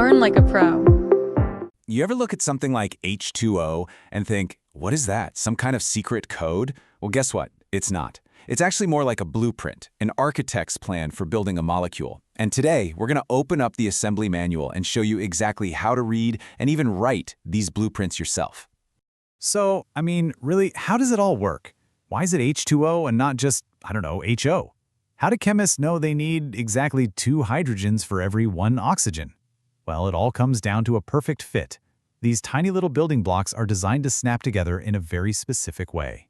Learn like a pro. You ever look at something like H2O and think, what is that? Some kind of secret code? Well, guess what? It's not. It's actually more like a blueprint, an architect's plan for building a molecule. And today, we're going to open up the assembly manual and show you exactly how to read and even write these blueprints yourself. So, really, how does it all work? Why is it H2O and not just, HO? How do chemists know they need exactly 2 hydrogens for every 1 oxygen? Well, it all comes down to a perfect fit. These tiny little building blocks are designed to snap together in a very specific way.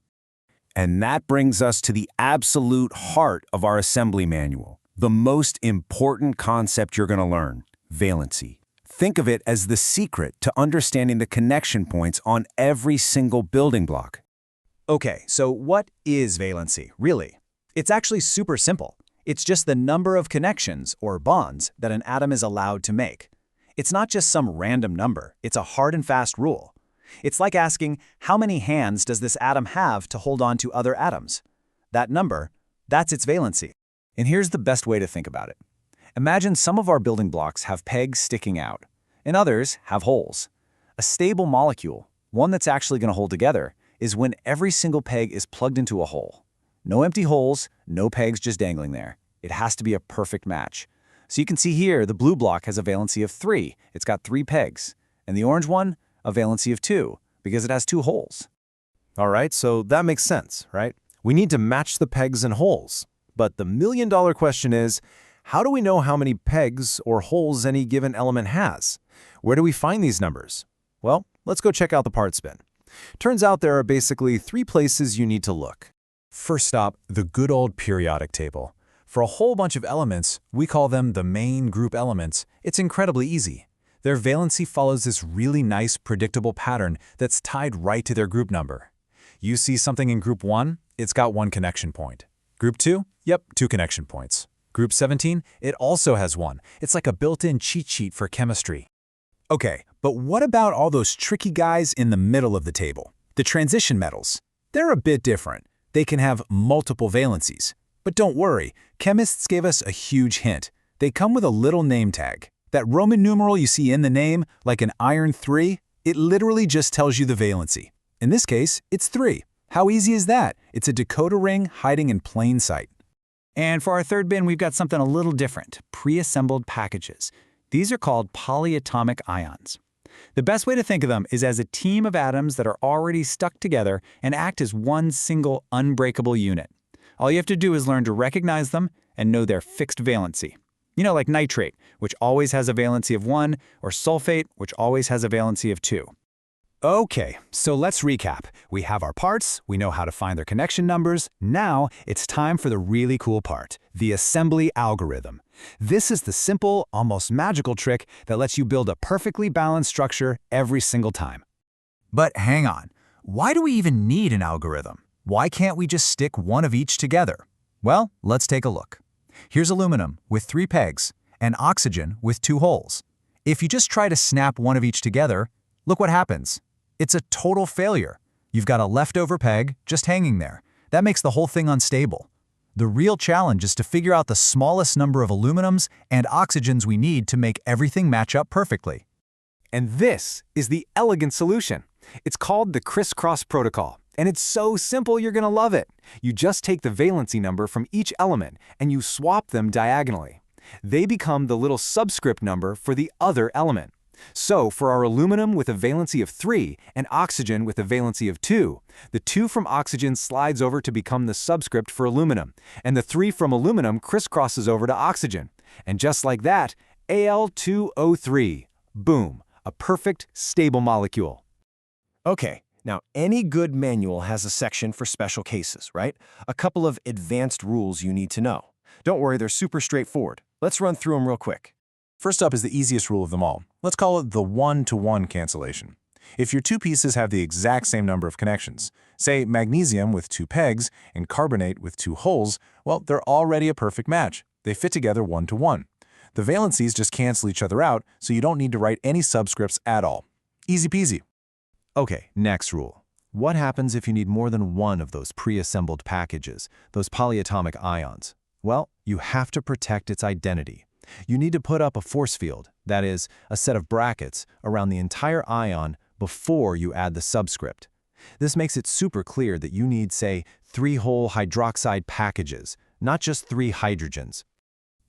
And that brings us to the absolute heart of our assembly manual, the most important concept you're going to learn, valency. Think of it as the secret to understanding the connection points on every single building block. Okay, so what is valency, really? It's actually super simple. It's just the number of connections, or bonds, that an atom is allowed to make. It's not just some random number, it's a hard and fast rule. It's like asking, how many hands does this atom have to hold on to other atoms? That number, that's its valency. And here's the best way to think about it. Imagine some of our building blocks have pegs sticking out, and others have holes. A stable molecule, one that's actually going to hold together, is when every single peg is plugged into a hole. No empty holes, no pegs just dangling there. It has to be a perfect match. So you can see here, the blue block has a valency of 3. It's got 3 pegs. And the orange one, a valency of 2, because it has 2 holes. All right, so that makes sense, right? We need to match the pegs and holes. But the million-dollar question is, how do we know how many pegs or holes any given element has? Where do we find these numbers? Well, let's go check out the part spin. Turns out there are basically 3 places you need to look. First stop, the good old periodic table. For a whole bunch of elements, we call them the main group elements. It's incredibly easy. Their valency follows this really nice, predictable pattern that's tied right to their group number. You see something in group 1, it's got 1 connection point. Group 2, yep, 2 connection points. Group 17, it also has 1. It's like a built-in cheat sheet for chemistry. Okay, but what about all those tricky guys in the middle of the table? The transition metals. They're a bit different. They can have multiple valencies. But don't worry, chemists gave us a huge hint. They come with a little name tag. That Roman numeral you see in the name, like an iron 3, it literally just tells you the valency. In this case, it's 3. How easy is that? It's a decoder ring hiding in plain sight. And for our third bin, we've got something a little different, pre-assembled packages. These are called polyatomic ions. The best way to think of them is as a team of atoms that are already stuck together and act as one single unbreakable unit. All you have to do is learn to recognize them and know their fixed valency. You know, like nitrate, which always has a valency of 1, or sulfate, which always has a valency of 2. Okay, so let's recap. We have our parts, we know how to find their connection numbers. Now it's time for the really cool part, the assembly algorithm. This is the simple, almost magical trick that lets you build a perfectly balanced structure every single time. But hang on, why do we even need an algorithm? Why can't we just stick one of each together? Well, let's take a look. Here's aluminum with 3 pegs and oxygen with 2 holes. If you just try to snap one of each together, look what happens. It's a total failure. You've got a leftover peg just hanging there. That makes the whole thing unstable. The real challenge is to figure out the smallest number of aluminums and oxygens we need to make everything match up perfectly. And this is the elegant solution. It's called the crisscross protocol. And it's so simple you're going to love it. You just take the valency number from each element and you swap them diagonally. They become the little subscript number for the other element. So for our aluminum with a valency of 3 and oxygen with a valency of 2, the 2 from oxygen slides over to become the subscript for aluminum, and the 3 from aluminum crisscrosses over to oxygen. And just like that, Al2O3, boom, a perfect, stable molecule. Okay. Now, any good manual has a section for special cases, right? A couple of advanced rules you need to know. Don't worry, they're super straightforward. Let's run through them real quick. First up is the easiest rule of them all. Let's call it the 1-to-1 cancellation. If your 2 pieces have the exact same number of connections, say magnesium with 2 pegs and carbonate with 2 holes, well, they're already a perfect match. They fit together 1-to-1. The valencies just cancel each other out, so you don't need to write any subscripts at all. Easy peasy. Okay, next rule. What happens if you need more than one of those pre-assembled packages, those polyatomic ions? Well, you have to protect its identity. You need to put up a force field, that is, a set of brackets, around the entire ion before you add the subscript. This makes it super clear that you need, say, 3 whole hydroxide packages, not just 3 hydrogens.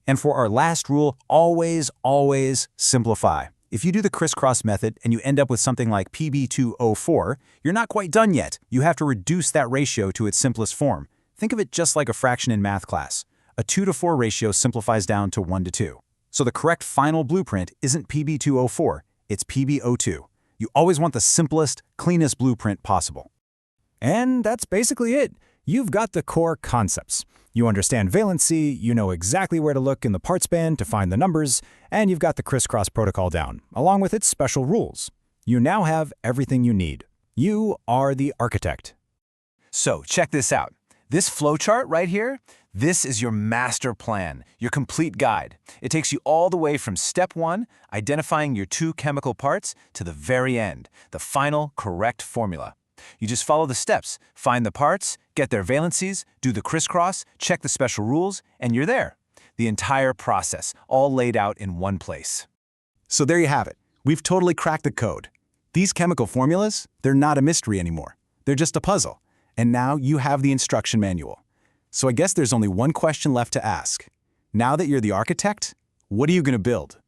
And for our last rule, always, always simplify. If you do the crisscross method and you end up with something like Pb2O4, you're not quite done yet. You have to reduce that ratio to its simplest form. Think of it just like a fraction in math class. A 2-to-4 ratio simplifies down to 1-to-2. So the correct final blueprint isn't Pb2O4, it's PbO2. You always want the simplest, cleanest blueprint possible. And that's basically it. You've got the core concepts. You understand valency, you know exactly where to look in the parts band to find the numbers, and you've got the crisscross protocol down, along with its special rules. You now have everything you need. You are the architect. So check this out. This flowchart right here, this is your master plan, your complete guide. It takes you all the way from step 1, identifying your 2 chemical parts, to the very end, the final correct formula. You just follow the steps, find the parts, get their valencies, do the crisscross, check the special rules, and you're there. The entire process, all laid out in one place. So there you have it. We've totally cracked the code. These chemical formulas, they're not a mystery anymore. They're just a puzzle. And now you have the instruction manual. So I guess there's only one question left to ask. Now that you're the architect, what are you going to build?